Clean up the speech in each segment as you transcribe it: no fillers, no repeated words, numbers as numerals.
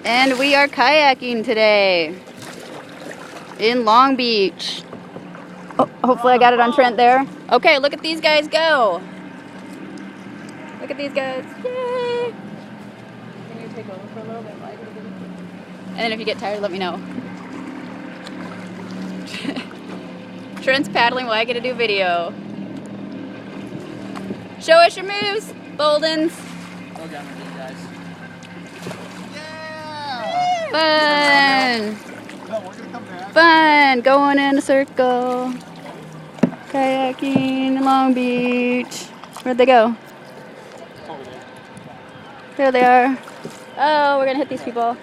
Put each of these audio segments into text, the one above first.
And we are kayaking today in Long Beach. Oh, hopefully I got it on Trent there. Okay, look at these guys go. Look at these guys. Yay! Can you take over for a little bit? And then if you get tired, let me know. Trent's paddling while I get to do video. Show us your moves, Boldins. Go down with you guys. Fun. No, we're gonna come back. Fun. Going in a circle. Kayaking in Long Beach. Where'd they go? Over there. There they are. Oh, we're gonna hit these people.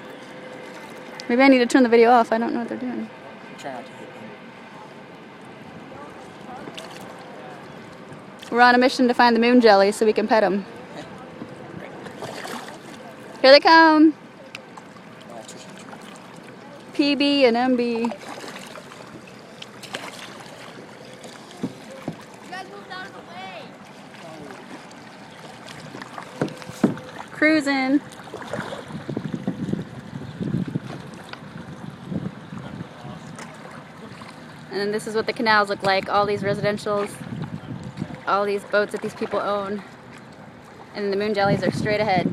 Maybe I need to turn the video off. I don't know what they're doing. Try not to hit them. We're on a mission to find the moon jelly so we can pet them. Here they come. PB and MB. You guys moved out of the way. Cruising. And this is what the canals look like. All these residentials, all these boats that these people own. And the moon jellies are straight ahead.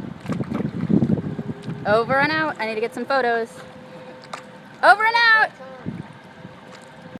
Over and out. I need to get some photos. Over and out.